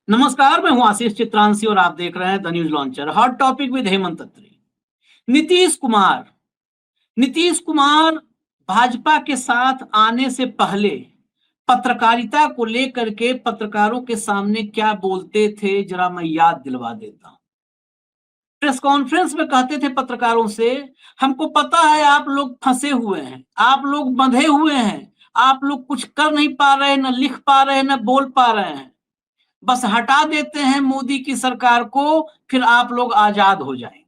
नमस्कार, मैं हूं आशीष चित्रांशी और आप देख रहे हैं the news launcher. Hot topic with Hemant Atri. Nitish Kumar Nitish Kumar Bhajpa के साथ आने से पहले पत्रकारिता को लेकर के पत्रकारों के सामने क्या बोलते थे, जरा मैं याद दिलवा देता हूं। प्रेस कॉन्फ्रेंस में कहते थे पत्रकारों से, हमको पता है आप लोग फंसे हुए हैं, आप लोग बंधे हुए हैं, आप लोग कुछ कर नहीं पा रहे, न लिख पा रहे, न बोल पा रहे हैं, बस हटा देते हैं मोदी की सरकार को, फिर आप लोग आजाद हो जाएंगे।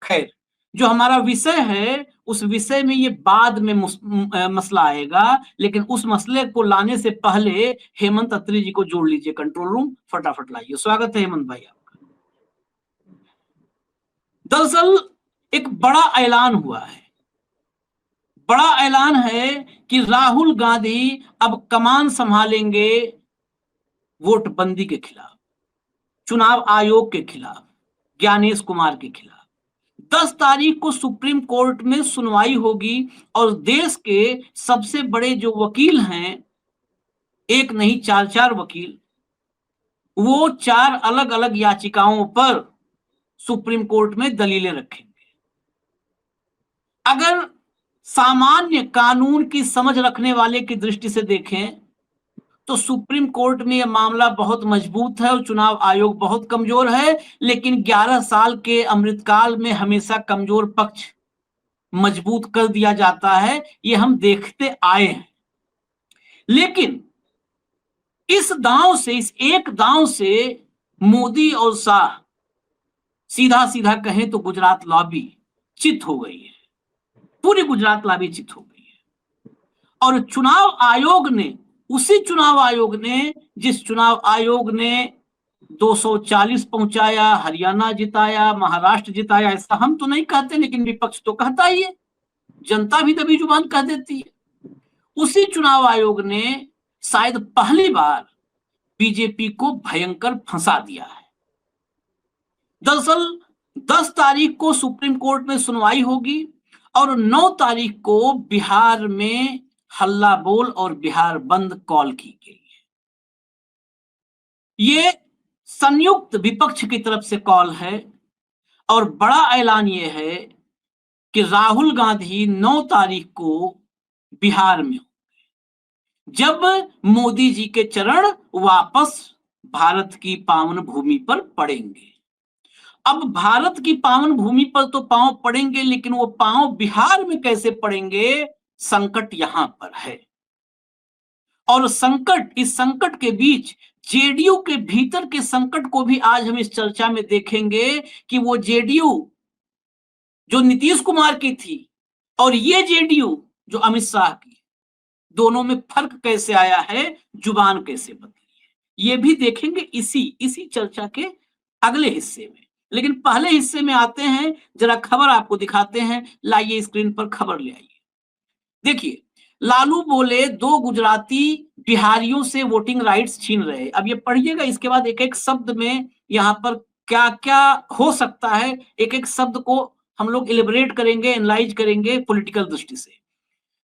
खैर, जो हमारा विषय है उस विषय में ये बाद में मसला आएगा, लेकिन उस मसले को लाने से पहले हेमंत अत्री जी को जोड़ लीजिए कंट्रोल रूम, फटाफट लाइए। स्वागत है हेमंत भाई आपका। दरअसल एक बड़ा ऐलान हुआ है, बड़ा ऐलान है कि राहुल गांधी अब कमान संभालेंगे वोटबंदी के खिलाफ, चुनाव आयोग के खिलाफ, ज्ञानेश कुमार के खिलाफ। 10 तारीख को सुप्रीम कोर्ट में सुनवाई होगी और देश के सबसे बड़े जो वकील हैं, एक नहीं 4 वकील, वो 4 अलग अलग याचिकाओं पर सुप्रीम कोर्ट में दलीलें रखेंगे। अगर सामान्य कानून की समझ रखने वाले की दृष्टि से देखें तो सुप्रीम कोर्ट में यह मामला बहुत मजबूत है और चुनाव आयोग बहुत कमजोर है, लेकिन 11 साल के अमृतकाल में हमेशा कमजोर पक्ष मजबूत कर दिया जाता है, ये हम देखते आए हैं। लेकिन इस एक दांव से मोदी और शाह, सीधा सीधा कहें तो गुजरात लॉबी चित हो गई है, पूरी गुजरात लॉबी चित हो गई है। और चुनाव आयोग ने जिस चुनाव आयोग ने 240 पहुंचाया, हरियाणा जिताया, महाराष्ट्र जिताया, ऐसा हम तो नहीं कहते, लेकिन विपक्ष तो कहता ही है, जनता भी दबी जुबान कह देती है। उसी चुनाव आयोग ने शायद पहली बार बीजेपी को भयंकर फंसा दिया है। दरअसल 10 तारीख को सुप्रीम कोर्ट में सुनवाई होगी और 9 तारीख को बिहार में हल्ला बोल और बिहार बंद कॉल की गई है। ये संयुक्त विपक्ष की तरफ से कॉल है और बड़ा ऐलान यह है कि राहुल गांधी 9 तारीख को बिहार में होंगे, जब मोदी जी के चरण वापस भारत की पावन भूमि पर पड़ेंगे। अब भारत की पावन भूमि पर तो पांव पड़ेंगे, लेकिन वो पांव बिहार में कैसे पड़ेंगे, संकट यहां पर है। और इस संकट के बीच जेडीयू के भीतर के संकट को भी आज हम इस चर्चा में देखेंगे कि वो जेडीयू जो नीतीश कुमार की थी और ये जेडीयू जो अमित शाह की, दोनों में फर्क कैसे आया है, जुबान कैसे बदली है, ये भी देखेंगे इसी चर्चा के अगले हिस्से में। लेकिन पहले हिस्से में आते हैं, जरा खबर आपको दिखाते हैं। लाइए स्क्रीन पर खबर ले आइए। देखिए, लालू बोले 2 गुजराती बिहारियों से वोटिंग राइट्स छीन रहे। अब ये पढ़िएगा, इसके बाद एक एक शब्द में यहां पर क्या क्या हो सकता है, एक एक शब्द को हम लोग इलेबरेट करेंगे, एनालाइज करेंगे पॉलिटिकल दृष्टि से।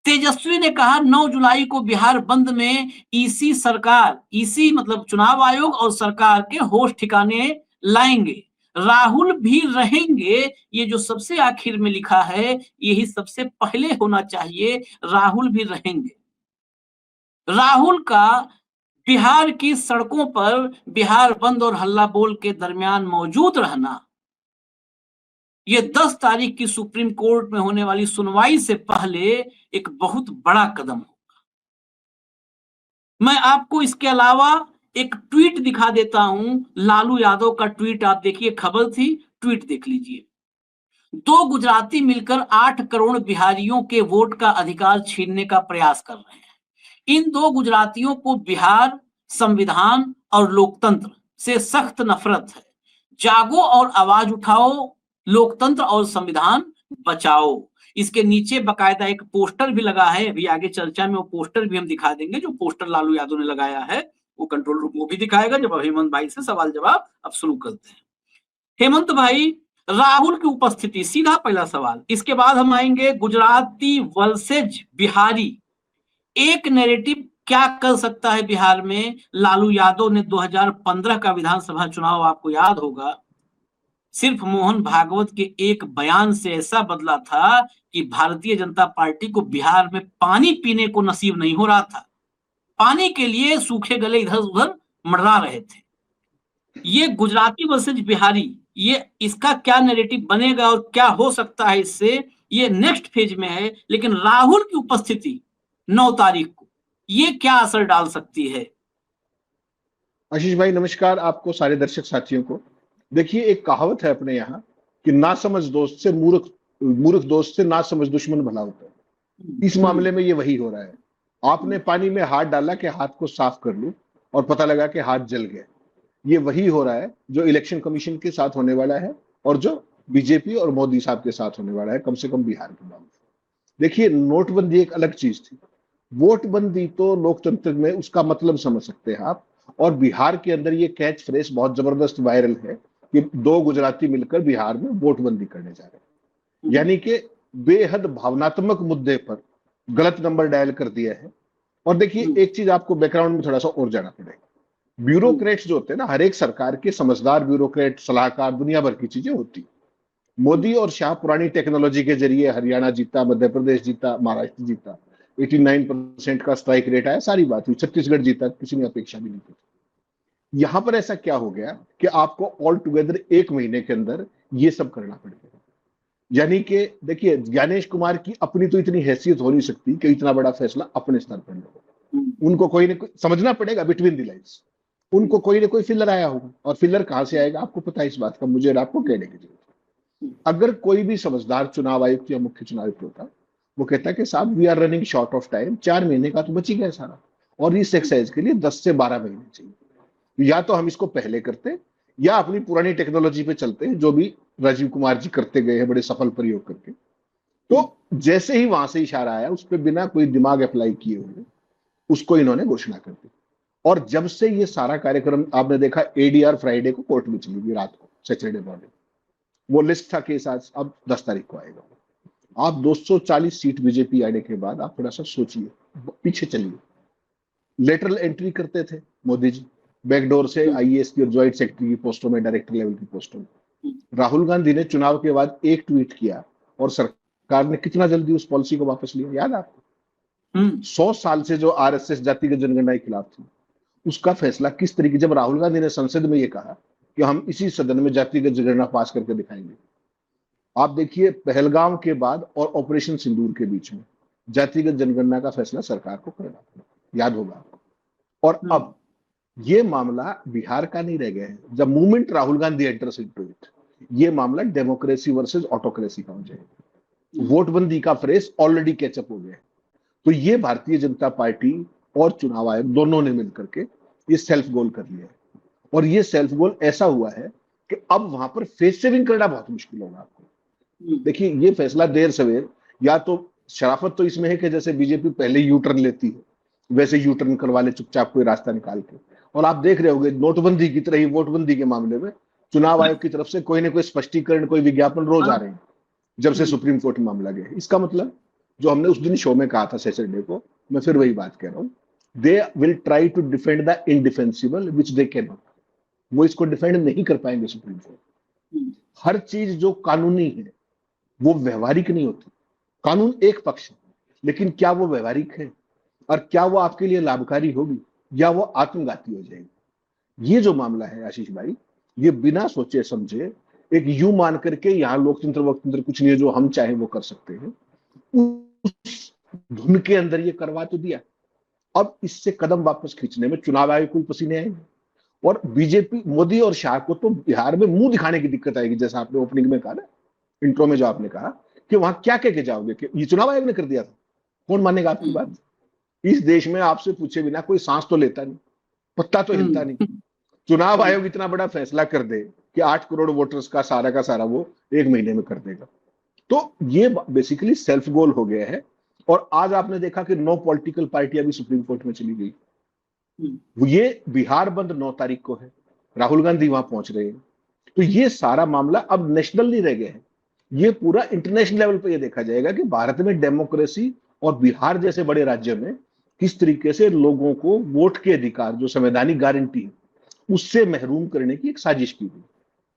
तेजस्वी ने कहा 9 जुलाई को बिहार बंद में ईसी मतलब चुनाव आयोग और सरकार के होश ठिकाने लाएंगे, राहुल भी रहेंगे। ये जो सबसे आखिर में लिखा है, यही सबसे पहले होना चाहिए, राहुल भी रहेंगे। राहुल का बिहार की सड़कों पर बिहार बंद और हल्ला बोल के दरमियान मौजूद रहना, ये 10 तारीख की सुप्रीम कोर्ट में होने वाली सुनवाई से पहले एक बहुत बड़ा कदम होगा। मैं आपको इसके अलावा एक ट्वीट दिखा देता हूं, लालू यादव का ट्वीट। आप देखिए, खबर थी, ट्वीट देख लीजिए। 2 गुजराती मिलकर 8 करोड़ बिहारियों के वोट का अधिकार छीनने का प्रयास कर रहे हैं। इन 2 गुजरातियों को बिहार, संविधान और लोकतंत्र से सख्त नफरत है। जागो और आवाज उठाओ, लोकतंत्र और संविधान बचाओ। इसके नीचे बकायदा एक पोस्टर भी लगा है, अभी आगे चर्चा में वो पोस्टर भी हम दिखा देंगे। जो पोस्टर लालू यादव ने लगाया है वो कंट्रोल रूम वो भी दिखाएगा, जब हेमंत भाई से सवाल जवाब अब शुरू करते हैं। हेमंत भाई, राहुल की उपस्थिति, सीधा पहला सवाल, इसके बाद हम आएंगे गुजराती वर्सेज बिहारी, एक नैरेटिव क्या कर सकता है बिहार में? लालू यादव ने 2015 का विधानसभा चुनाव आपको याद होगा, सिर्फ मोहन भागवत के एक बयान से ऐसा बदला था कि भारतीय जनता पार्टी को बिहार में पानी पीने को नसीब नहीं हो रहा था। पानी के लिए सूखे गले इधर उधर मंडरा रहे थे। ये गुजराती वर्सेज बिहारी, ये इसका क्या नैरेटिव बनेगा और क्या हो सकता है इससे, ये नेक्स्ट फेज में है। लेकिन राहुल की उपस्थिति 9 तारीख को ये क्या असर डाल सकती है? आशीष भाई नमस्कार, आपको सारे दर्शक साथियों को। देखिए, एक कहावत है अपने यहाँ कि ना समझ दोस्त से मूर्ख मूर्ख दोस्त से ना समझ दुश्मन भला होता है। इस मामले में ये वही हो रहा है। आपने पानी में हाथ डाला कि हाथ को साफ कर लूं और पता लगा कि हाथ जल गया। ये वही हो रहा है जो इलेक्शन कमीशन के साथ होने वाला है और जो बीजेपी और मोदी साहब के साथ होने वाला है, कम से कम बिहार के मामले। देखिए, नोटबंदी एक अलग चीज थी। वोटबंदी तो लोकतंत्र में उसका मतलब समझ सकते हैं आप। और बिहार के अंदर ये कैच फ्रेज बहुत जबरदस्त वायरल है कि 2 गुजराती मिलकर बिहार में वोटबंदी करने जा रहे हैं। यानी कि बेहद भावनात्मक मुद्दे पर गलत नंबर डायल कर दिया है। और देखिए, एक चीज आपको बैकग्राउंड में थोड़ा सा और जाना पड़ेगा। ब्यूरोक्रेट्स जो होते हैं ना, हर एक सरकार के समझदार ब्यूरोक्रेट, सलाहकार, दुनिया भर की चीजें होती। मोदी और शाह पुरानी टेक्नोलॉजी के जरिए हरियाणा जीता, मध्य प्रदेश जीता, महाराष्ट्र जीता, 89% का स्ट्राइक रेट आया, सारी बात हुई। छत्तीसगढ़ जीता, किसी ने अपेक्षा भी नहीं की। यहां पर ऐसा क्या हो गया कि आपको ऑल टुगेदर 1 महीने के अंदर ये सब करना पड़ गया। यानी कि देखिए, ज्ञानेश कुमार की अपनी तो इतनी हैसियत हो नहीं सकती कि इतना बड़ा फैसला अपने स्तर पर लो। उनको कोई ना कोई समझना पड़ेगा बिटवीन द लाइन्स। उनको कोई ना कोई फिलर आया होगा, और फिलर कहां से आएगा आपको पता है इस बात का, मुझे और आपको कहने की जरूरत। अगर कोई भी समझदार चुनाव आयुक्त या मुख्य चुनाव आयुक्त होता, वो कहता है कि साहब we are running short of time, 4 महीने का तो बच ही गया सारा, और इस एक्सरसाइज के लिए 10 से 12 महीने चाहिए। या तो हम इसको पहले करते या अपनी पुरानी टेक्नोलॉजी पे चलते हैं, जो भी राजीव कुमार जी करते गए हैं बड़े सफल प्रयोग करके। तो जैसे ही वहां से इशारा आया, उस पर बिना कोई दिमाग अप्लाई किए हुए उसको इन्होंने घोषणा कर दी। और जब से ये सारा कार्यक्रम आपने देखा, एडीआर फ्राइडे को कोर्ट में चली गई रात को, सैटरडे मॉर्निंग। वो लिस्ट था केस आज, अब 10 तारीख को आएगा। आप 240 सीट बीजेपी आने के बाद आप थोड़ा सा सोचिए, पीछे चलिए। लेटरल एंट्री करते थे मोदी जी, बैकडोर से आईएएस की और ज्वाइंट सेक्रेटरी की पोस्टों में, डायरेक्टर लेवल की पोस्टों में। राहुल गांधी ने चुनाव के बाद एक ट्वीट किया और सरकार ने कितना जल्दी उस पॉलिसी को वापस लिया, याद आपको? 100 साल से जो आरएसएस जातिगत जनगणना के खिलाफ थी, उसका फैसला किस तरीके, जब राहुल गांधी ने संसद में ये कहा कि हम इसी सदन में जातिगत जनगणना पास करके दिखाएंगे। आप देखिए, पहलगाम के बाद और ऑपरेशन सिंदूर के बीच में जातिगत जनगणना का फैसला सरकार को करना पड़ा, याद होगा आपको। और अब ये मामला बिहार का नहीं रह गया है। जब movement Rahul Gandhi enters into it, ये मामला डेमोक्रेसी वर्सेस ऑटोक्रेसी का हो जाएगा। वोटबंदी का फ्रेज ऑलरेडी कैचअप हो गया है। तो ये भारतीय जनता पार्टी और चुनाव आयोग दोनों ने मिलकर के ये सेल्फ गोल कर लिया है। और ये सेल्फ गोल ऐसा हुआ है कि अब वहां पर फेस सेविंग करना बहुत मुश्किल होगा आपको। देखिए, ये फैसला देर सवेर, या तो शराफत तो इसमें है कि जैसे बीजेपी पहले यू टर्न लेती है, वैसे यू टर्न करवा ले चुपचाप कोई रास्ता निकाल के। और आप देख रहे होंगे, नोटबंदी की तरह ही वोटबंदी के मामले में चुनाव आयोग की तरफ से कोई ना कोई स्पष्टीकरण, कोई विज्ञापन रोज आ रहे हैं, जब से सुप्रीम कोर्ट में मामला गया। इसका मतलब जो हमने उस दिन शो में कहा था सैटरडे को, मैं फिर वही बात कह रहा हूं, they will try to defend the indefensible which they can not. वो इसको डिफेंड नहीं कर पाएंगे सुप्रीम कोर्ट। हर चीज जो कानूनी है वो व्यवहारिक नहीं होती। कानून एक पक्ष है, लेकिन क्या वो व्यवहारिक है, और क्या वो आपके लिए लाभकारी होगी, या वो आत्मघाती हो जाएगी। ये जो मामला है आशीष भाई, ये बिना सोचे समझे एक यू मान करके यहां लोकतंत्र वोकतंत्र कुछ नहीं है, जो हम चाहे वो कर सकते हैं, उस धुन के अंदर ये करवा तो दिया। अब इससे कदम वापस खींचने में चुनाव आयोग को पसीने आएंगे। और बीजेपी, मोदी और शाह को तो बिहार में मुंह दिखाने की दिक्कत आएगी। जैसा आपने ओपनिंग में कहा ना, इंट्रो में जो आपने कहा कि वहां क्या कह के जाओगे कि ये चुनाव आयोग ने कर दिया था, कौन मानेगा आपकी बात? इस देश में आपसे पूछे बिना कोई सांस तो लेता नहीं, पत्ता तो हिलता नहीं। चुनाव आयोग इतना बड़ा फैसला कर दे कि 8 करोड़ वोटर्स का सारा वो 1 महीने में कर देगा। तो ये बेसिकली सेल्फ गोल हो गया है। और आज आपने देखा कि 9 पॉलिटिकल पार्टियां भी सुप्रीम कोर्ट में चली गई। ये बिहार बंद 9 तारीख को है, राहुल गांधी वहां पहुंच रहे हैं। तो ये सारा मामला अब नेशनल नहीं रह गया है, ये पूरा इंटरनेशनल लेवल पे ये देखा जाएगा कि भारत में डेमोक्रेसी और बिहार जैसे बड़े राज्य में किस तरीके से लोगों को वोट के अधिकार जो संवैधानिक गारंटी है उससे महरूम करने की एक साजिश की गई।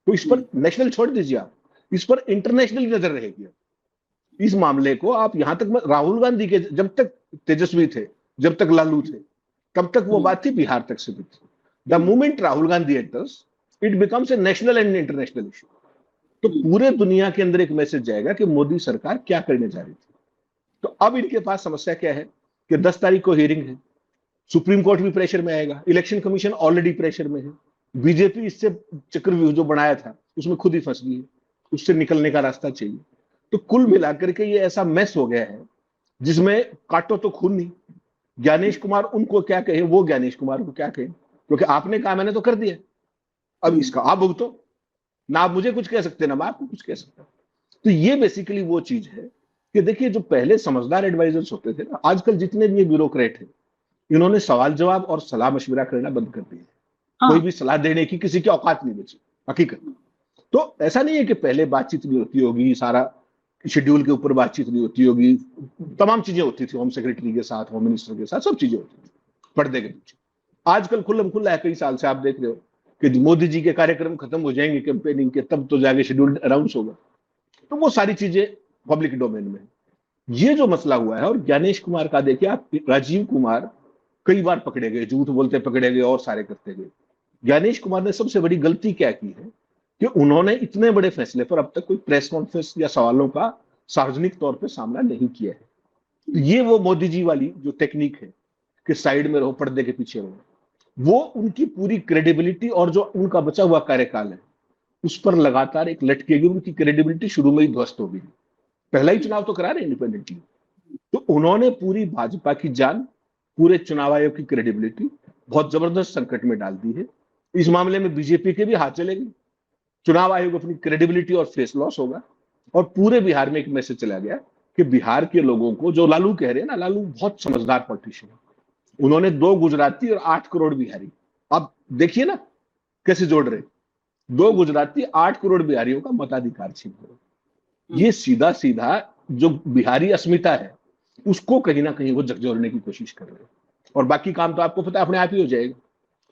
तो इस पर नेशनल छोड़ दीजिए, आप इस पर इंटरनेशनल नजर रहेगी। इस मामले को आप यहां तक राहुल गांधी के जब तक तेजस्वी थे, जब तक लालू थे, तब तक वो बात थी बिहार तक सीमित थी। The moment Rahul Gandhi enters it becomes a national and international issue. तो पूरे दुनिया के अंदर एक मैसेज जाएगा कि मोदी सरकार क्या करने जा रही थी। तो अब इनके पास समस्या क्या है कि 10 तारीख को हियरिंग है, सुप्रीम कोर्ट भी प्रेशर में आएगा, इलेक्शन कमीशन ऑलरेडी प्रेशर में है, बीजेपी इससे चक्रव्यूह जो बनाया था उसमें खुद ही फंस गई है, उससे निकलने का रास्ता चाहिए। तो कुल मिलाकर के ये ऐसा मैस हो गया है जिसमें काटो तो खून नहीं। ज्ञानेश कुमार उनको क्या कहे, वो ज्ञानेश कुमार को क्या कहे, क्योंकि आपने कहा मैंने तो कर दिया, अब इसका आप भुगतो ना, आप मुझे कुछ कह सकते ना मैं आपको कुछ कह सकता। तो ये बेसिकली वो चीज है कि देखिए जो पहले समझदार एडवाइजर्स होते थे ना, आजकल जितने भी ब्यूरोक्रेट हैं इन्होंने सवाल जवाब और सलाह मशविरा करना बंद कर दिया। कोई भी सलाह देने की किसी की औकात नहीं बची हकीकत। तो ऐसा नहीं है कि पहले बातचीत नहीं होती होगी, सारा शेड्यूल के ऊपर बातचीत नहीं होती होगी, तमाम चीजें होती थी, होम सेक्रेटरी के साथ, होम मिनिस्टर के साथ, सब चीजें होती थी पर्दे के पीछे। आजकल खुल्लम खुल्ला है, कई साल से आप देख रहे हो कि मोदी जी के कार्यक्रम खत्म हो जाएंगे कैंपेनिंग के, तब तो जाके शेड्यूल अनाउंस होगा। तो वो सारी चीजें पब्लिक डोमेन में। ये जो मसला हुआ है, और ज्ञानेश कुमार का देखिए आप, राजीव कुमार कई बार पकड़े गए, झूठ बोलते पकड़े गए और सारे करते गए। ज्ञानेश कुमार ने सबसे बड़ी गलती क्या की है कि उन्होंने इतने बड़े फैसले पर अब तक कोई प्रेस कॉन्फ्रेंस या सवालों का सार्वजनिक तौर पर सामना नहीं किया है। तो ये वो मोदी जी वाली जो टेक्निक है कि साइड में रहो, पर्दे के पीछे रहो, वो उनकी पूरी क्रेडिबिलिटी और जो उनका बचा हुआ कार्यकाल है उस पर लगातार एक लटकेगी। उनकी क्रेडिबिलिटी शुरू में ही ध्वस्त होगी। पहला ही चुनाव तो करा रहे इंडिपेंडेंटली, तो उन्होंने पूरी भाजपा की जान, पूरे चुनाव आयोग की क्रेडिबिलिटी बहुत जबरदस्त संकट में डाल दी है। इस मामले में बीजेपी के भी हाथ चलेंगे, चुनाव आयोग अपनी क्रेडिबिलिटी और फेस लॉस होगा। और पूरे बिहार में एक मैसेज चला गया कि बिहार के लोगों को, जो लालू कह रहे हैं ना, लालू बहुत समझदार पॉलिटिशियन है, उन्होंने 2 गुजराती और 8 करोड़ बिहारी, अब देखिए ना कैसे जोड़ रहे, 2 गुजराती 8 करोड़ बिहारियों का मताधिकार छीन रहे। ये सीधा सीधा जो बिहारी अस्मिता है उसको कहीं ना कहीं वो झकझोरने की कोशिश कर रहे हैं। और बाकी काम तो आपको पता है अपने आप ही हो जाएगा।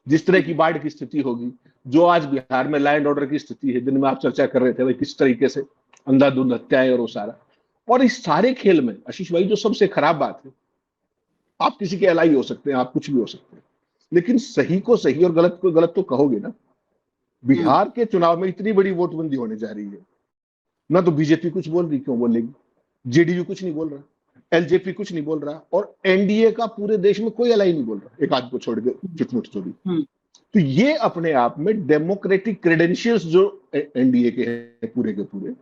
जिस तरह की बाढ़ की स्थिति होगी, जो आज बिहार में लॉ एंड ऑर्डर की स्थिति है, दिन में आप चर्चा कर रहे थे भाई किस तरीके से अंधाधुंध हत्याएं और वो सारा, और इस सारे खेल में आशीष भाई जो सबसे खराब बात है, आप किसी के एलाई हो सकते हैं, आप कुछ भी हो सकते हैं, लेकिन सही को सही और गलत को गलत तो कहोगे ना। बिहार के चुनाव में इतनी बड़ी वोटबंदी होने जा रही है ना, तो बीजेपी कुछ बोल रही, क्यों बोलेगी, जेडीयू कुछ नहीं बोल रहा, एलजेपी कुछ नहीं बोल रहा, और एनडीए का पूरे देश में कोई एलाई नहीं बोल रहा, एक आध को छोड़ के चुटमुट चोरी। तो ये अपने आप में डेमोक्रेटिक क्रेडेंशियल्स जो एनडीए के हैं पूरे के पूरे,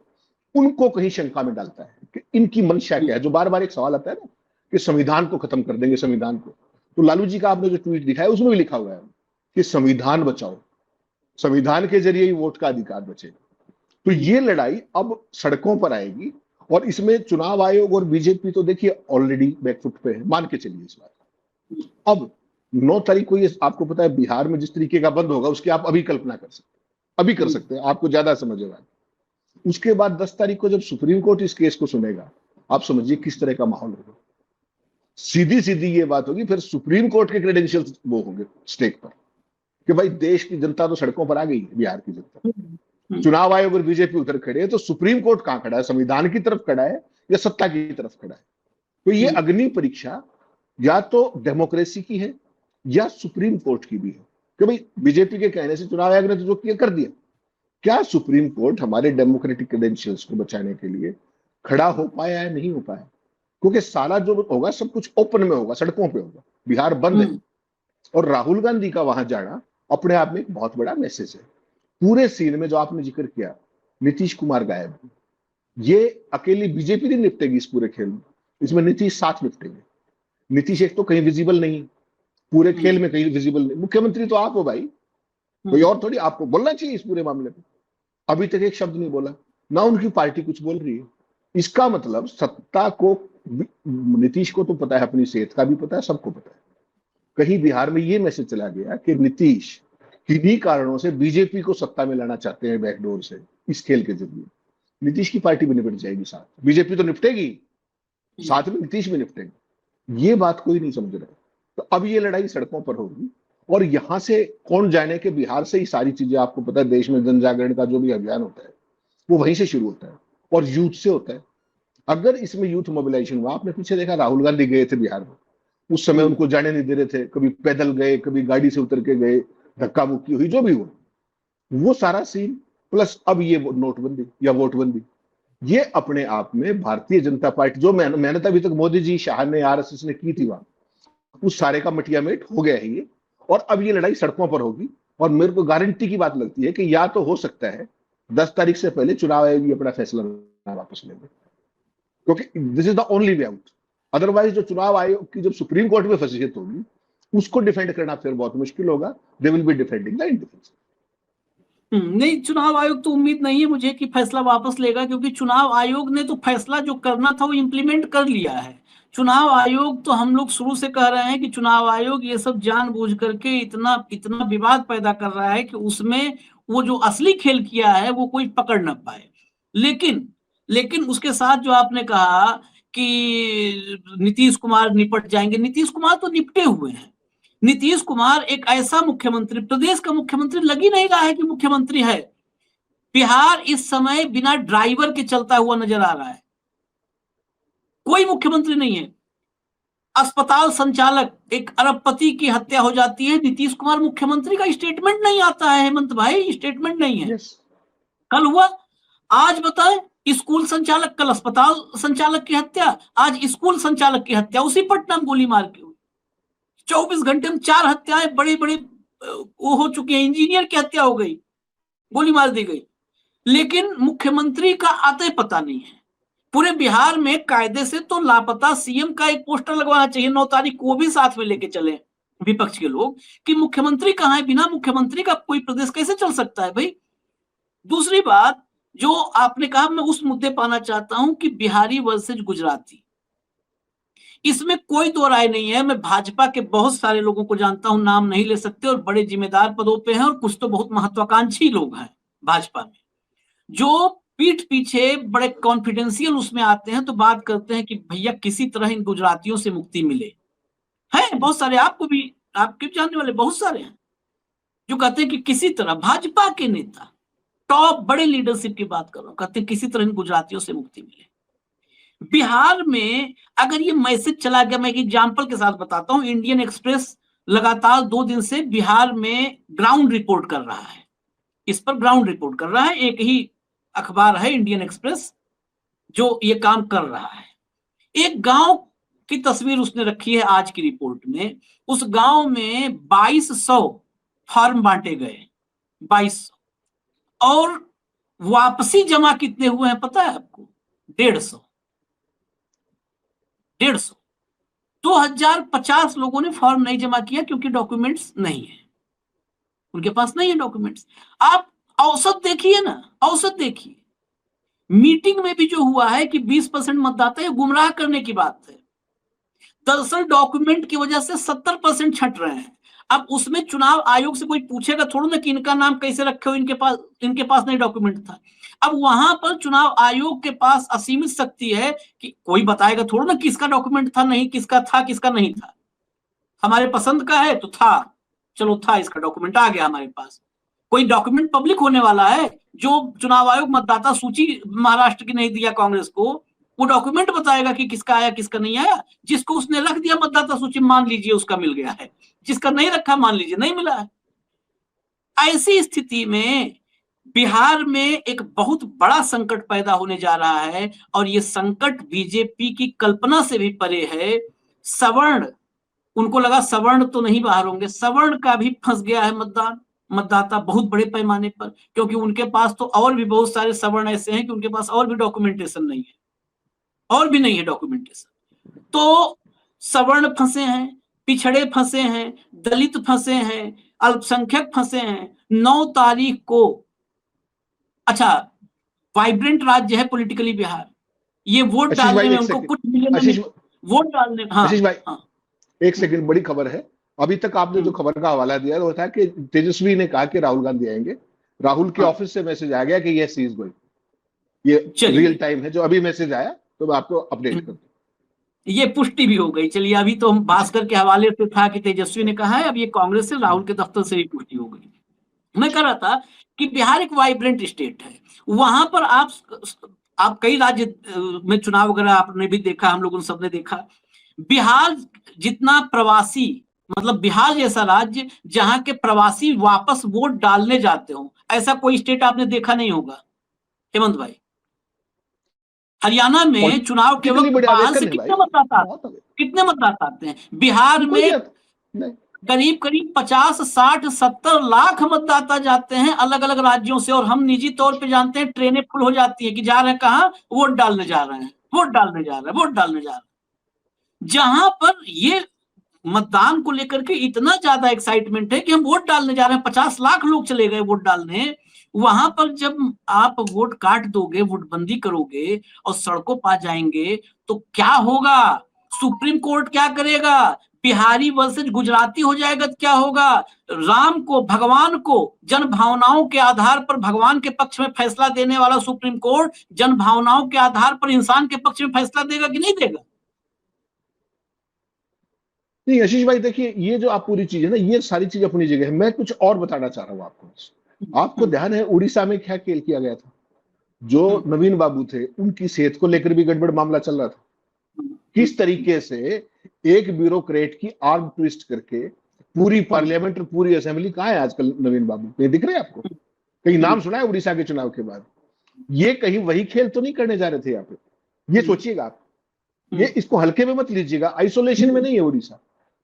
उनको कहीं शंका में डालता है कि इनकी मंशा क्या है। जो बार बार एक सवाल आता है ना कि संविधान को खत्म कर देंगे, संविधान को, तो लालू जी का आपने जो ट्वीट दिखाया उसमें भी लिखा हुआ है कि संविधान बचाओ, संविधान के जरिए ही वोट का अधिकार बचेगा। तो ये लड़ाई अब सड़कों पर आएगी, और इसमें चुनाव आयोग और बीजेपी तो देखिए ऑलरेडी बैकफुट पे है, मान के चलिए इस बात। अब 9 तारीख को ये आपको पता है बिहार में जिस तरीके का बंद होगा उसकी आप अभी कल्पना कर सकते हैं, अभी कर सकते हैं, आपको ज्यादा समझेगा। उसके बाद 10 तारीख को जब सुप्रीम कोर्ट इस केस को सुनेगा, आप समझिए किस तरह का माहौल होगा। सीधी सीधी ये बात होगी, फिर सुप्रीम कोर्ट के क्रेडेंशियल्स वो होंगे स्टेक पर कि भाई देश की जनता तो सड़कों पर आ गई है, बिहार की जनता, चुनाव आयोग और बीजेपी उधर खड़े हैं, तो सुप्रीम कोर्ट कहां खड़ा है, संविधान की तरफ खड़ा है या सत्ता की तरफ खड़ा है। तो ये अग्नि परीक्षा या तो डेमोक्रेसी की है या सुप्रीम कोर्ट की भी है कि भाई बीजेपी के कहने से चुनाव आयोग ने तो जो किया कर दिया, क्या सुप्रीम कोर्ट हमारे डेमोक्रेटिक क्रेडेंशियल्स को बचाने के लिए खड़ा हो पाया है, नहीं हो पाया। क्योंकि सारा जो होगा सब कुछ ओपन में होगा, सड़कों पे होगा, बिहार बंद है। और राहुल गांधी का वहां जाना अपने आप में एक बहुत बड़ा मैसेज है। पूरे सीन में जो आपने जिक्र किया, नीतीश कुमार गायब, ये अकेली बीजेपी नहीं निपटेगी इस पूरे खेल में, इसमें नीतीश साथ निपटेंगे। नीतीश एक तो कहीं विजिबल नहीं, पूरे खेल में कहीं विजिबल नहीं। मुख्यमंत्री तो आप हो भाई, कोई और थोड़ी, आपको बोलना चाहिए इस पूरे मामले में। अभी तक एक शब्द नहीं बोला, ना उनकी पार्टी कुछ बोल रही है। इसका मतलब सत्ता को, नीतीश को तो पता है, अपनी सेहत का भी पता है, सबको पता है। कहीं बिहार में ये मैसेज चला गया कि नीतीश किन्हीं कारणों से बीजेपी को सत्ता में लाना चाहते हैं बैकडोर से, इस खेल के जरिए। नीतीश की पार्टी भी निपट जाएगी साथ, बीजेपी तो निपटेगी, साथ में नीतीश भी निपटेगी। ये बात कोई नहीं समझ रहा है। तो अब ये लड़ाई सड़कों पर होगी, और यहां से कौन जाने के बिहार से ही सारी चीजें, आपको पता है देश में जन जागरण का जो भी अभियान होता है वो वहीं से शुरू होता है और यूथ से होता है। अगर इसमें यूथ मोबिलाइजेशन हुआ, आपने पीछे देखा राहुल गांधी गए थे बिहार में, उस समय उनको जाने नहीं दे रहे थे, कभी पैदल गए, कभी गाड़ी से उतर के गए, धक्का मुक्की हुई, जो भी हुआ, वो सारा सीन, प्लस अब ये नोटबंदी या वोटबंदी, ये अपने आप में भारतीय जनता पार्टी जो मेहनत अभी तक मोदी जी, शाह ने, आरएसएस ने की थी वहां, उस सारे का मटियामेट हो गया है ये। और अब ये लड़ाई सड़कों पर होगी, और मेरे को गारंटी की बात लगती है कि या तो हो सकता है 10 तारीख से पहले चुनाव आयोग भी अपना फैसला वापस ले ले, क्योंकि this is the only way out. Otherwise जो चुनाव आयोग की जब सुप्रीम कोर्ट में फसीहत होगी, उसको डिफेंड करना फिर बहुत मुश्किल होगा। They will be defending the independence. नहीं, चुनाव आयोग तो उम्मीद नहीं है मुझे कि फैसला वापस लेगा, क्योंकि चुनाव आयोग ने तो फैसला जो करना था वो इम्प्लीमेंट कर लिया है। चुनाव आयोग तो, हम लोग शुरू से कह रहे हैं कि चुनाव आयोग ये सब जानबूझ करके इतना इतना विवाद पैदा कर रहा है कि उसमें वो जो असली खेल किया है वो कोई पकड़ ना पाए। लेकिन लेकिन उसके साथ जो आपने कहा कि नीतीश कुमार निपट जाएंगे, नीतीश कुमार तो निपटे हुए हैं। नीतीश कुमार एक ऐसा मुख्यमंत्री, प्रदेश का मुख्यमंत्री लग ही नहीं रहा है कि मुख्यमंत्री है। बिहार इस समय बिना ड्राइवर के चलता हुआ नजर आ रहा है, कोई मुख्यमंत्री नहीं है। अस्पताल संचालक, एक अरबपति की हत्या हो जाती है, नीतीश कुमार मुख्यमंत्री का स्टेटमेंट नहीं आता है। हेमंत भाई, स्टेटमेंट नहीं है। yes. कल हुआ, आज बताए स्कूल संचालक, कल अस्पताल संचालक की हत्या, आज स्कूल संचालक की हत्या उसी पटना में गोली मार के हुई। 24 घंटे में 4 हत्याएं बड़े बड़े वो हो चुकी हैं। इंजीनियर की हत्या हो गई, गोली मार दी गई, लेकिन मुख्यमंत्री का आते पता नहीं है। पूरे बिहार में कायदे से तो लापता सीएम का एक पोस्टर लगवाना चाहिए, 9 तारीख को भी साथ में लेके चले विपक्ष के लोग कि मुख्यमंत्री कहां है। बिना मुख्यमंत्री का कोई प्रदेश कैसे चल सकता है भाई। दूसरी बात जो आपने कहा, मैं उस मुद्दे पर आना चाहता हूं कि बिहारी वर्सेज गुजराती, इसमें कोई दो राय नहीं है। मैं भाजपा के बहुत सारे लोगों को जानता हूं, नाम नहीं ले सकते, और बड़े जिम्मेदार पदों पे हैं, और कुछ तो बहुत महत्वाकांक्षी लोग हैं भाजपा में, जो पीठ पीछे बड़े कॉन्फिडेंशियल उसमें आते हैं, तो बात करते हैं कि भैया किसी तरह इन गुजरातियों से मुक्ति मिले। है बहुत सारे, आपको भी, आपके जानने वाले बहुत सारे हैं जो कहते हैं कि किसी तरह, भाजपा के नेता, टॉप बड़े लीडरशिप की बात कर रहा हूं, कहते हैं किसी तरह इन गुजरातियों से मुक्ति मिले। बिहार में अगर ये मैसेज चला गया, मैं एक एग्जाम्पल के साथ बताता हूं। इंडियन एक्सप्रेस लगातार 2 दिन से बिहार में ग्राउंड रिपोर्ट कर रहा है, इस पर ग्राउंड रिपोर्ट कर रहा है। एक ही अखबार है इंडियन एक्सप्रेस जो ये काम कर रहा है। एक गांव की तस्वीर उसने रखी है आज की रिपोर्ट में। उस गांव में 2200 फॉर्म बांटे गए, 2200, और वापसी जमा कितने हुए हैं पता है आपको? 150। 150, 2050 लोगों ने फॉर्म नहीं जमा किया क्योंकि डॉक्यूमेंट्स नहीं है, उनके पास नहीं है डॉक्यूमेंट्स। आप औसत देखिए ना, औसत देखिए। मीटिंग में भी जो हुआ है कि 20% मतदाता, ये गुमराह करने की बात है। दरअसल डॉक्यूमेंट की वजह से 70% छट रहे हैं। अब उसमें चुनाव आयोग से कोई पूछेगा थोड़ा ना कि इनका नाम कैसे रखे हो, इनके पास नहीं डॉक्यूमेंट था। अब वहां पर चुनाव आयोग के पास असीमित शक्ति है कि कोई बताएगा थोड़ा ना किसका डॉक्यूमेंट था, नहीं किसका था, किसका नहीं था। हमारे पसंद का है तो था, चलो था, इसका डॉक्यूमेंट आ गया हमारे पास। कोई डॉक्यूमेंट पब्लिक होने वाला है? जो चुनाव आयोग मतदाता सूची महाराष्ट्र की नहीं दिया कांग्रेस को, वो डॉक्यूमेंट बताएगा कि किसका आया किसका नहीं आया। जिसको उसने रख दिया मतदाता सूची, मान लीजिए उसका मिल गया है, जिसका नहीं रखा मान लीजिए नहीं मिला है। ऐसी स्थिति में बिहार में एक बहुत बड़ा संकट पैदा होने जा रहा है, और ये संकट बीजेपी की कल्पना से भी परे है। सवर्ण, उनको लगा सवर्ण तो नहीं बाहर होंगे, सवर्ण का भी फंस गया है मतदाता बहुत बड़े पैमाने पर, क्योंकि उनके पास तो और भी बहुत सारे सवर्ण ऐसे हैं कि उनके पास और भी डॉक्यूमेंटेशन नहीं है, और भी नहीं है डॉक्यूमेंटेशन। तो सवर्ण फंसे हैं, पिछड़े फंसे हैं, दलित फंसे हैं, अल्पसंख्यक फंसे हैं। 9 तारीख को, अच्छा, वाइब्रेंट राज्य है पॉलिटिकली बिहार, ये वोट डालने में उनको कुछ मिलियन वोट डालने। हाँ आशीष भाई, हाँ, एक सेकंड, बड़ी खबर है। अभी तक आपने जो खबर का हवाला दिया वो था कि तेजस्वी ने कहा कि राहुल गांधी आएंगे। राहुल के ऑफिस से मैसेज आ गया कि यस ही इज गोइंग। ये रियल टाइम है जो अभी मैसेज आया, तो मैं आपको अपडेट कर दूं। ये पुष्टि भी हो गई। चलिए, अभी तो हम भास्कर के हवाले से था कि तेजस्वी ने कहा है, अब ये कांग्रेस से राहुल के दफ्तर से भी पुष्टि हो गई। मैं कह रहा था कि बिहार एक वाइब्रेंट स्टेट है। वहां पर आप कई राज्य में चुनाव वगैरह आपने भी देखा, हम लोगों ने सबने देखा। बिहार जितना प्रवासी, मतलब बिहार जैसा राज्य जहां के प्रवासी वापस वोट डालने जाते हो, ऐसा कोई स्टेट आपने देखा नहीं होगा हेमंत भाई। हरियाणा में चुनाव के कितनी वक्त बड़ी बाहर अवेकन से है भाई, कितने मतदाता आते बहुत हैं, कितने मतदाता आते हैं बिहार कोई में? नहीं। करीब करीब 50, 60, 70 लाख मतदाता जाते हैं अलग अलग राज्यों से, और हम निजी तौर पे जानते हैं ट्रेनें फुल हो जाती है कि जा रहे हैं कहाँ, वोट डालने जा रहे हैं, वोट डालने जा रहे हैं, वोट डालने जा रहे हैं। जहां पर ये मतदान को लेकर के इतना ज्यादा एक्साइटमेंट है कि हम वोट डालने जा रहे हैं, 50 लाख लोग चले गए वोट डालने, वहां पर जब आप वोट काट दोगे, वोटबंदी करोगे और सड़कों पर जाएंगे, तो क्या होगा? सुप्रीम कोर्ट क्या करेगा? बिहारी वर्सेज गुजराती हो जाएगा तो क्या होगा? राम को, भगवान को जन भावनाओं के आधार पर भगवान के पक्ष में फैसला देने वाला सुप्रीम कोर्ट जन भावनाओं के आधार पर इंसान के पक्ष में फैसला देगा कि नहीं देगा? नहीं आशीष भाई, देखिए ये जो आप पूरी चीज है ना, ये सारी चीज अपनी जगह है। मैं कुछ और बताना चाह रहा हूँ आपको। आपको ध्यान है उड़ीसा में क्या खेल किया गया था? जो नवीन बाबू थे उनकी सेहत को लेकर भी गड़बड़ मामला चल रहा था। किस तरीके से एक ब्यूरोक्रेट की आर्म ट्विस्ट करके पूरी पार्लियामेंट और पूरी असेंबली, कहाँ है आजकल नवीन बाबू? ये दिख रहे हैं आपको? कहीं नाम सुना है उड़ीसा के चुनाव के बाद? ये कहीं वही खेल तो नहीं करने जा रहे थे यहाँ पे? ये सोचिएगा आप, ये इसको हल्के में मत लीजिएगा। आइसोलेशन में नहीं है उड़ीसा।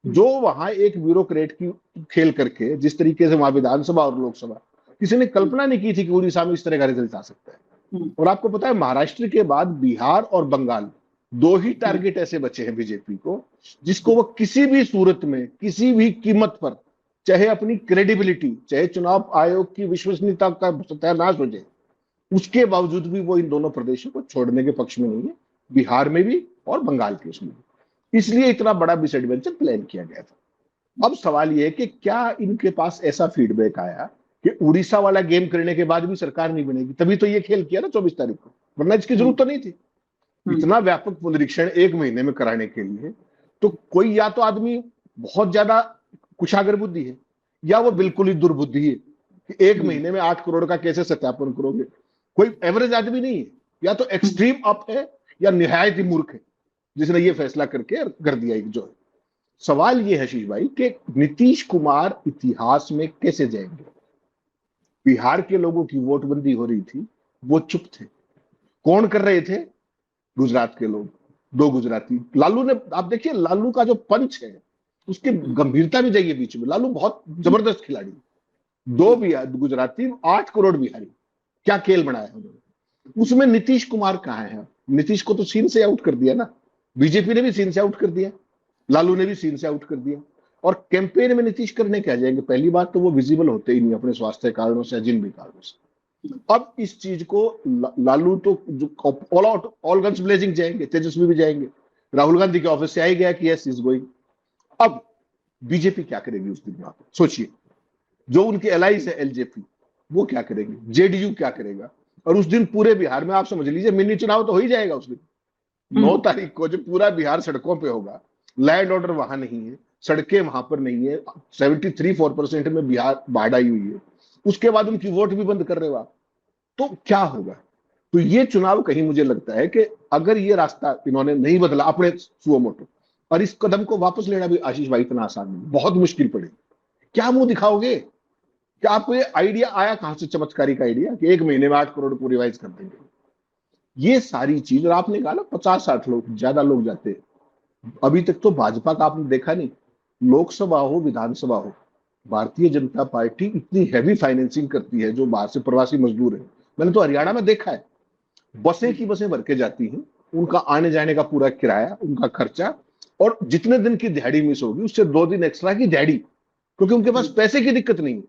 जो वहां एक ब्यूरोक्रेट की खेल करके जिस तरीके से वहां विधानसभा और लोकसभा, किसी ने कल्पना नहीं की थी कि उड़ीसा में इस तरह का रिजल्ट आ सकता है। और आपको पता है महाराष्ट्र के बाद बिहार और बंगाल, दो ही टारगेट ऐसे बचे हैं बीजेपी को, जिसको वो किसी भी सूरत में, किसी भी कीमत पर, चाहे अपनी क्रेडिबिलिटी, चाहे चुनाव आयोग की विश्वसनीयता का सत्यानाश हो जाए, उसके बावजूद भी वो इन दोनों प्रदेशों को छोड़ने के पक्ष में नहीं है, बिहार में भी और बंगाल के उसमें भी। इसलिए इतना बड़ा मिसएडवेंचर प्लान किया गया था। अब सवाल यह है कि क्या इनके पास ऐसा फीडबैक आया कि उड़ीसा वाला गेम करने के बाद भी सरकार नहीं बनेगी? तभी तो ये खेल किया ना 24 तारीख को, वरना इसकी जरूरत तो नहीं थी। इतना व्यापक पुनरीक्षण एक महीने में कराने के लिए तो कोई, या तो आदमी बहुत ज्यादा कुशागर बुद्धि है, या वो बिल्कुल ही दुर्बुद्धि है कि एक महीने में 8 करोड़ का कैसे सत्यापन करोगे। कोई एवरेज आदमी नहीं है, या तो एक्सट्रीम अप है या निहायत ही मूर्ख है जिसने ये फैसला करके कर दिया। जो है सवाल ये है आशीष भाई कि नीतीश कुमार इतिहास में कैसे जाएंगे? बिहार के लोगों की वोटबंदी हो रही थी, वो चुप थे। कौन कर रहे थे? गुजरात के लोग, 2 गुजराती। लालू ने, आप देखिए लालू का जो पंच है, उसकी गंभीरता भी जाइए बीच में। लालू बहुत जबरदस्त खिलाड़ी, 2 गुजराती, 8 करोड़ बिहारी, क्या खेल बनाया उन्होंने। उसमें नीतीश कुमार कहाँ है? नीतीश को तो सीन से आउट कर दिया ना, बीजेपी ने भी सीन से आउट कर दिया, लालू ने भी सीन से आउट कर दिया। और कैंपेन में नीतीश करने क्या जाएंगे? पहली बात तो वो विजिबल होते ही नहीं अपने स्वास्थ्य कारणों से, जिन भी कारणों से। अब इस चीज को लालू तो जो all out, all guns blazing जाएंगे, तेजस्वी भी जाएंगे, राहुल गांधी के ऑफिस से आ गया कि यस इज गोइंग। अब बीजेपी क्या करेगी उस दिन? वहां पर सोचिए, जो उनके एलाइज है एलजेपी, वो क्या करेंगे, जेडीयू क्या करेगा? और उस दिन पूरे बिहार में आप समझ लीजिए मिनी चुनाव तो हो ही जाएगा उस दिन। 9 तारीख को जो पूरा बिहार सड़कों पे होगा, लैंड ऑर्डर वहां नहीं है, सड़कें वहां पर नहीं है, 73-4% में बिहार बाढ़ आई हुई है, उसके बाद उनकी वोट भी बंद कर रहे हो आप, तो क्या होगा? तो ये चुनाव कहीं मुझे लगता है कि अगर ये रास्ता इन्होंने नहीं बदला अपने सुओ मोटो, और इस कदम को वापस लेना भी आशीष भाई इतना आसान नहीं, बहुत मुश्किल पड़ेगी। क्या मुंह दिखाओगे? क्या आपको ये आइडिया आया कहां से, चमत्कारी का आइडिया कि एक महीने में 8 करोड़ को रिवाइज कर देंगे? ये सारी चीज, और आपने कहा ना 50-60 लोग, ज्यादा लोग जाते हैं। अभी तक तो भाजपा का आपने देखा नहीं, लोकसभा हो विधानसभा हो, भारतीय जनता पार्टी इतनी हैवी फाइनेंसिंग करती है जो बाहर से प्रवासी मजदूर है। मैंने तो हरियाणा में देखा है, बसें की बसें भर के जाती हैं, उनका आने जाने का पूरा किराया, उनका खर्चा, और जितने दिन की दिहाड़ी मिस होगी उससे 2 दिन एक्स्ट्रा की दिहाड़ी, क्योंकि उनके पास पैसे की दिक्कत नहीं है।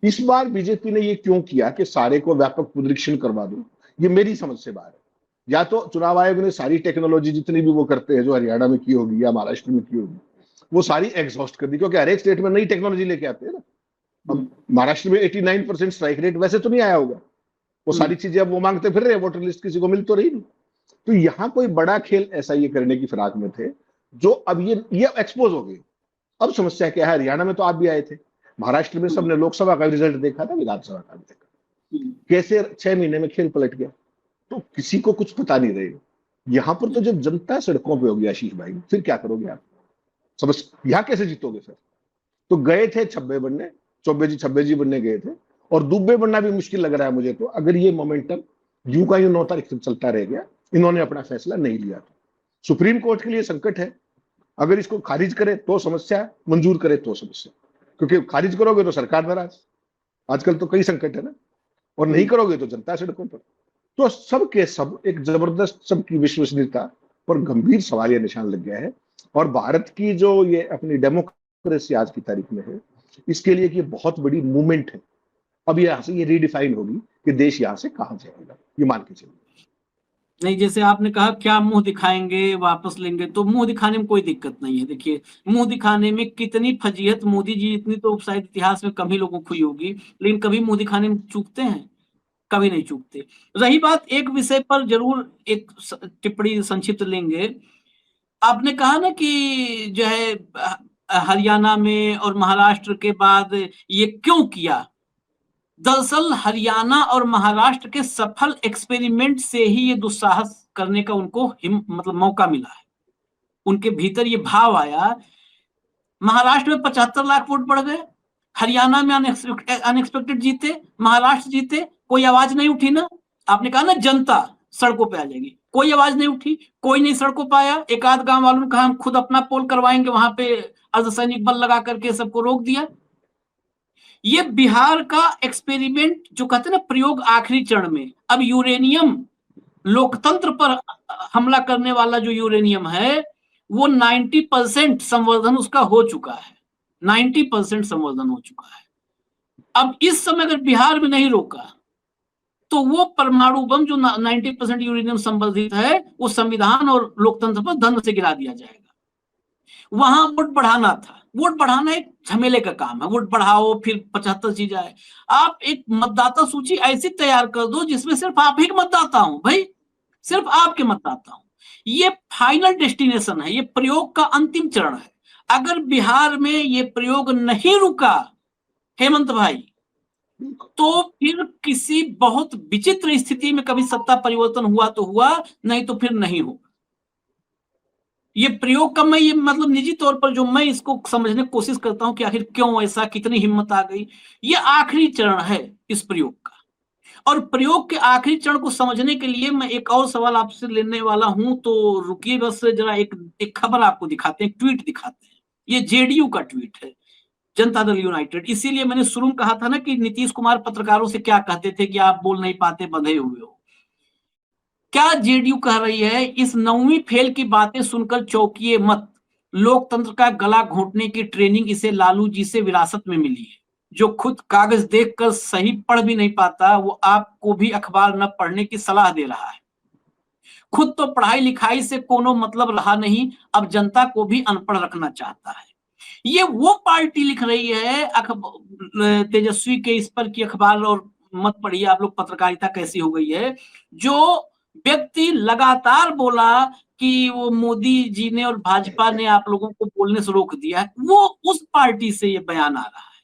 इस बार बीजेपी ने ये क्यों किया कि सारे को व्यापक पुनरीक्षण करवा दो? ये मेरी समझ से बाहर है। या तो चुनाव आयोग ने सारी टेक्नोलॉजी जितनी भी वो करते हैं, जो हरियाणा में की होगी या महाराष्ट्र में की होगी, वो सारी एग्जॉस्ट कर दी, क्योंकि हर एक स्टेट में नई टेक्नोलॉजी लेके आते हैं ना। अब महाराष्ट्र में 89% स्ट्राइक रेट वैसे तो नहीं आया होगा, वो सारी चीजें अब वो मांगते फिर रहे हैं, वोटर लिस्ट किसी को मिल तो रही नहीं। तो यहाँ कोई बड़ा खेल ऐसा ये करने की फिराक में थे, जो अब ये एक्सपोज हो गई। अब समस्या क्या है, हरियाणा में तो आप भी आए थे, महाराष्ट्र में सबने लोकसभा का रिजल्ट देखा था, विधानसभा का भी देखा, कैसे 6 महीने में खेल पलट गया। तो किसी को कुछ पता नहीं रहे। यहाँ पर तो जब जनता सड़कों पे होगी आशीष भाई, फिर क्या करोगे आप? समझ, यहाँ कैसे जीतोगे फिर? तो गए थे छब्बे बनने, चौबे जी छब्बे जी बनने गए थे, और दुब्बे बनना भी मुश्किल लग रहा है मुझे तो, अगर ये मोमेंटम यूं का यूं 9 तारीख तक चलता रह गया, इन्होंने अपना फैसला नहीं लिया तो सुप्रीम कोर्ट के लिए संकट है। अगर इसको खारिज करे तो समस्या, मंजूर करे तो समस्या, क्योंकि खारिज करोगे तो सरकार नाराज, आजकल तो कई संकट है ना, और नहीं करोगे तो जनता सड़कों पर। तो सब के सब एक जबरदस्त, सबकी विश्वसनीयता पर गंभीर सवालिया निशान लग गया है। और भारत की जो ये अपनी डेमोक्रेसी आज की तारीख में है, इसके लिए ये बहुत बड़ी मूवमेंट है। अब यहाँ से ये रीडिफाइन होगी कि देश यहाँ से कहाँ जाएगा, ये मान के चलिए। नहीं, जैसे आपने कहा क्या मुंह दिखाएंगे, वापस लेंगे, तो मुंह दिखाने में कोई दिक्कत नहीं है। देखिए, मुंह दिखाने में कितनी फजीहत, मोदी जी इतनी तो शायद इतिहास में कम ही लोगों को हुई होगी, लेकिन कभी मुंह दिखाने में चूकते हैं? कभी नहीं चूकते। रही बात, एक विषय पर जरूर एक टिप्पणी संक्षिप्त लेंगे। आपने कहा ना कि जो है हरियाणा में और महाराष्ट्र के बाद ये क्यों किया। दरअसल हरियाणा और महाराष्ट्र के सफल एक्सपेरिमेंट से ही ये दुस्साहस करने का उनको मतलब मौका मिला है। उनके भीतर ये भाव आया। महाराष्ट्र में 75 लाख वोट बढ़ गए, हरियाणा में अनएक्सपेक्टेड जीते, महाराष्ट्र जीते, कोई आवाज नहीं उठी ना। आपने कहा ना जनता सड़कों पे आ जाएगी, कोई आवाज नहीं उठी, कोई नहीं सड़कों पे आया। एक आध गांव वालों ने कहा हम खुद अपना पोल करवाएंगे, वहां पे अर्धसैनिक बल लगा करके सबको रोक दिया। ये बिहार का एक्सपेरिमेंट जो कहते हैं ना, प्रयोग आखिरी चरण में। अब यूरेनियम, लोकतंत्र पर हमला करने वाला जो यूरेनियम है, वो 90% संवर्धन उसका हो चुका है, 90% संवर्धन हो चुका है। अब इस समय अगर बिहार में नहीं रोका तो वो परमाणु बम जो 90% यूरेनियम संवर्धित है, वो संविधान और लोकतंत्र पर दंड से गिरा दिया जाएगा। वहां वोट बढ़ाना था, वोट बढ़ाना एक झमेले का काम है, वोट बढ़ाओ फिर 75 चीज आए। आप एक मतदाता सूची ऐसी तैयार कर दो जिसमें सिर्फ आप ही मतदाता हूं भाई, सिर्फ आपके मतदाता हूं। ये फाइनल डेस्टिनेशन है, ये प्रयोग का अंतिम चरण है। अगर बिहार में ये प्रयोग नहीं रुका हेमंत भाई, तो फिर किसी बहुत विचित्र स्थिति में कभी सत्ता परिवर्तन हुआ तो हुआ, नहीं तो फिर नहीं होगा। ये प्रयोग का मैं ये मतलब निजी तौर पर जो मैं इसको समझने की कोशिश करता हूं कि आखिर क्यों ऐसा, कितनी हिम्मत आ गई। ये आखिरी चरण है इस प्रयोग का, और प्रयोग के आखिरी चरण को समझने के लिए मैं एक और सवाल आपसे लेने वाला हूं, तो रुकिए बस जरा एक खबर आपको दिखाते हैं, एक ट्वीट दिखाते हैं। ये जेडीयू का ट्वीट है, जनता दल यूनाइटेड। इसीलिए मैंने शुरू में कहा था ना कि नीतीश कुमार पत्रकारों से क्या कहते थे कि आप बोल नहीं पाते, बंधे हुए हो। क्या जेडीयू कह रही है, इस 9वीं फेल की बातें सुनकर चौंकिए मत, लोकतंत्र का गला घोंटने की ट्रेनिंग इसे लालू जी से विरासत में मिली है। जो खुद कागज देखकर सही पढ़ भी नहीं पाता, वो आपको भी अखबार न पढ़ने की सलाह दे रहा है। खुद तो पढ़ाई लिखाई से कोनो मतलब रहा नहीं, अब जनता को भी अनपढ़ रखना चाहता है। ये वो पार्टी लिख रही है तेजस्वी के इस पर कि अखबार और मत पढ़िए, आप लोग पत्रकारिता कैसी हो गई है। जो व्यक्ति लगातार बोला कि वो मोदी जी ने और भाजपा ने आप लोगों को बोलने से रोक दिया है, वो उस पार्टी से ये बयान आ रहा है,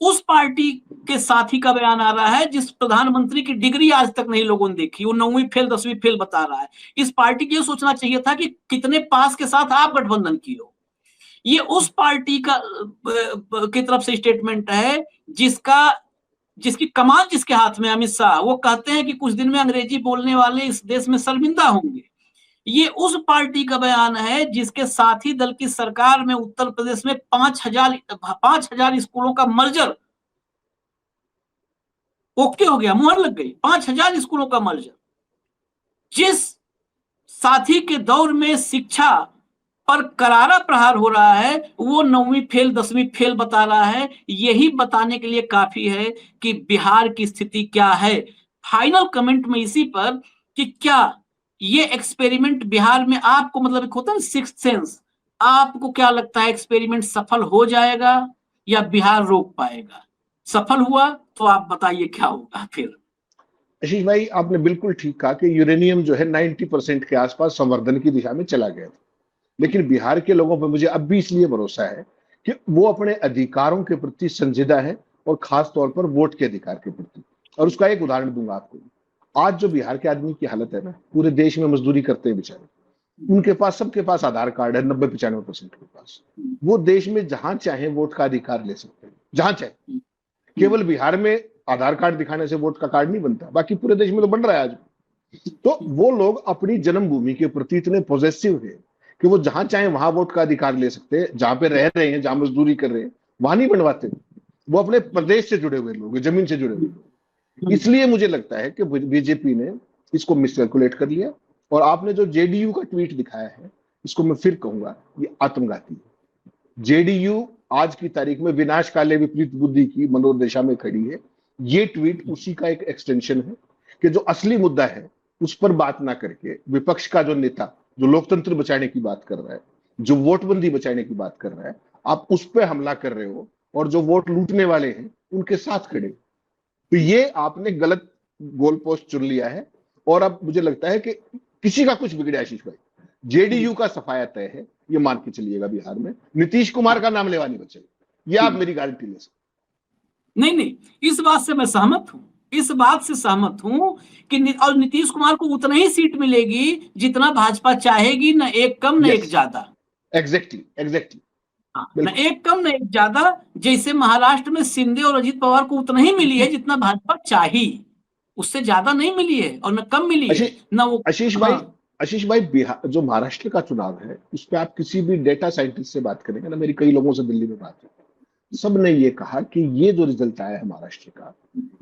उस पार्टी के साथी का बयान आ रहा है जिस प्रधानमंत्री की डिग्री आज तक नहीं लोगों ने देखी, वो 9वीं फेल 10वीं फेल बता रहा है। इस पार्टी को ये सोचना चाहिए था कि कितने पास के साथ आप गठबंधन किए हो। ये उस पार्टी का की तरफ से स्टेटमेंट है जिसकी कमान जिसके हाथ में, अमित शाह, वो कहते हैं कि कुछ दिन में अंग्रेजी बोलने वाले इस देश में शर्मिंदा होंगे। ये उस पार्टी का बयान है जिसके साथी दल की सरकार में उत्तर प्रदेश में 5,000 स्कूलों का मर्जर ओके हो गया, मुहर लग गई। 5,000 स्कूलों का मर्जर। जिस साथी के दौर में शिक्षा पर करारा प्रहार हो रहा है, वो 9वीं फेल 10वीं फेल बता रहा है। यही बताने के लिए काफी है कि बिहार की स्थिति क्या है। फाइनल कमेंट में इसी पर कि क्या ये एक्सपेरिमेंट बिहार में आपको, मतलब एक होता है सिक्स्थ सेंस, आपको क्या लगता है एक्सपेरिमेंट सफल हो जाएगा या बिहार रोक पाएगा? सफल हुआ तो आप बताइए क्या होगा फिर। आशीष भाई, आपने बिल्कुल ठीक कहा कि यूरेनियम जो है 90% के आसपास संवर्धन की दिशा में चला गया था। लेकिन बिहार के लोगों पर मुझे अब भी इसलिए भरोसा है कि वो अपने अधिकारों के प्रति संजीदा है, और खास तौर पर वोट के अधिकार के प्रति। और उसका एक उदाहरण दूंगा आपको। आज जो बिहार के आदमी की हालत है ना, पूरे देश में मजदूरी करते हैं बेचारे, उनके पास, सबके पास आधार कार्ड है, 90-95% के पास। वो देश में जहां चाहे वोट का अधिकार ले सकते हैं, जहां चाहे। केवल बिहार में आधार कार्ड दिखाने से वोट का कार्ड नहीं बनता, बाकी पूरे देश में तो बन रहा है आज। तो वो लोग अपनी जन्मभूमि के प्रति इतने पॉजिटिव है कि वो जहां चाहे वहां वोट का अधिकार ले सकते हैं। जहां पे रह रहे हैं, जहां मजदूरी कर रहे हैं, वहां नहीं बनवाते। वो अपने प्रदेश से जुड़े हुए लोग, जमीन से जुड़े हुए लोग। इसलिए मुझे लगता है कि बीजेपी ने इसको मिसकैलकुलेट कर लिया। और आपने जो जेडीयू का ट्वीट दिखाया है, इसको मैं फिर कहूंगा, ये आत्मघाती है। जेडीयू आज की तारीख में विनाश काले विपरीत बुद्धि की मनोदशा में खड़ी है। ये ट्वीट उसी का एक एक्सटेंशन है कि जो असली मुद्दा है उस पर बात ना करके विपक्ष का जो नेता, जो लोकतंत्र बचाने की बात कर रहा है, जो वोटबंदी बचाने की बात कर रहा है, आप उस पर हमला कर रहे हो, और जो वोट लूटने वाले हैं उनके साथ खड़े। तो ये आपने गलत गोल पोस्ट चुन लिया है। और अब मुझे लगता है कि किसी का कुछ बिगड़े आशीष भाई, जेडीयू का सफाया तय है, ये मान के चलिएगा। बिहार में नीतीश कुमार का नाम लेवा नहीं बचेगा, ये आप मेरी गारंटी ले सकते। नहीं नहीं, इस बात से मैं सहमत हूं, इस बात से सहमत हूं कि और नीतीश कुमार को उतना ही सीट मिलेगी जितना भाजपा चाहेगी, न एक कम न एक ज्यादा। Exactly exactly. न एक कम न एक ज्यादा। जैसे महाराष्ट्र में शिंदे और अजित पवार को उतना ही मिली है जितना भाजपा चाही, उससे ज्यादा नहीं मिली है और न कम मिली है न वो। आशीष भाई, आशीष भाई, बिहार जो महाराष्ट्र का चुनाव है, उस पर आप किसी भी डेटा साइंटिस्ट से बात करेंगे ना, मेरी कई लोगों से दिल्ली में बात है, सब ने ये कहा कि ये जो रिजल्ट आया है महाराष्ट्र का,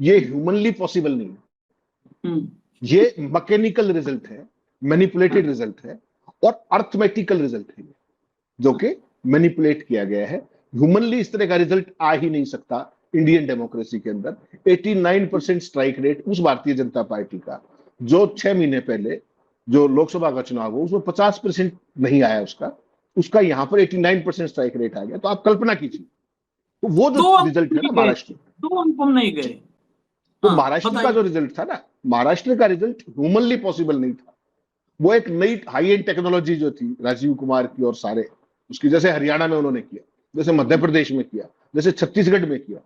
ये ह्यूमनली पॉसिबल नहीं है। ये मैकेनिकल रिजल्ट है, मैनिपुलेटेड रिजल्ट है, और अर्थमेटिकल रिजल्ट है, जो कि मैनिपुलेट किया गया है। ह्यूमनली इस तरह का रिजल्ट आ ही नहीं सकता इंडियन डेमोक्रेसी के अंदर। 89% स्ट्राइक रेट उस भारतीय जनता पार्टी का, जो 6 महीने पहले जो लोकसभा का चुनाव हो उसमें 50% नहीं आया उसका यहां पर 89% स्ट्राइक रेट आ गया। तो आप कल्पना कीजिए, तो वो जो रिजल्ट है ना महाराष्ट्र, तो अनुपम नहीं गए। तो महाराष्ट्र का जो रिजल्ट था ना, महाराष्ट्र का रिजल्ट ह्यूमनली पॉसिबल नहीं था। वो एक नई हाई एंड टेक्नोलॉजी जो थी राजीव कुमार की और सारे उसकी, जैसे हरियाणा में उन्होंने किया, जैसे मध्य प्रदेश में किया, जैसे छत्तीसगढ़ में किया,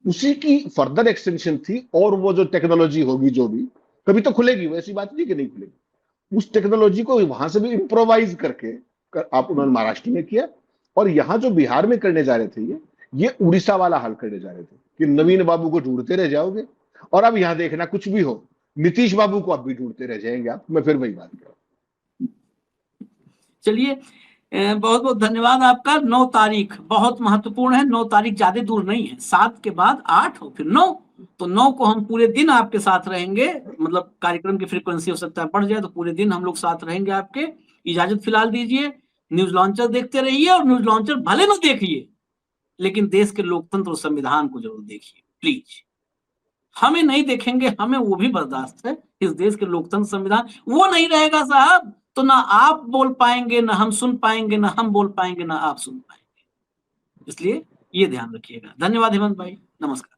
उसी की फर्दर एक्सटेंशन थी। और वो जो टेक्नोलॉजी होगी, जो भी कभी तो खुलेगी, वैसी बात नहीं कि नहीं खुलेगी, उस टेक्नोलॉजी को वहां से भी इम्प्रोवाइज करके आप उन्होंने महाराष्ट्र में किया। और यहां जो बिहार में करने जा रहे थे, ये उड़ीसा वाला हाल करने जा रहे थे कि नवीन बाबू को ढूंढते रह जाओगे, और अब यहां देखना कुछ भी हो, नीतीश बाबू को अब भी ढूंढते रह जाएंगे आप। मैं फिर वही बात कर रहा हूं। चलिए, बहुत बहुत धन्यवाद आपका। 9 तारीख बहुत महत्वपूर्ण है। 9 तारीख ज्यादा दूर नहीं है, 7 के बाद 8 हो, फिर 9। तो 9 को हम पूरे दिन आपके साथ रहेंगे। मतलब कार्यक्रम की फ्रीक्वेंसी हो सकता है बढ़ जाए, तो पूरे दिन हम लोग साथ रहेंगे आपके। इजाजत फिलहाल दीजिए। न्यूज लॉन्चर देखते रहिए, और न्यूज लॉन्चर भले न देखिए, लेकिन देश के लोकतंत्र और संविधान को जरूर देखिए प्लीज। हमें नहीं देखेंगे, हमें वो भी बर्दाश्त है। इस देश के लोकतंत्र संविधान वो नहीं रहेगा साहब, तो ना आप बोल पाएंगे, ना हम सुन पाएंगे, ना हम बोल पाएंगे, ना आप सुन पाएंगे। इसलिए ये ध्यान रखिएगा। धन्यवाद हेमंत भाई, नमस्कार।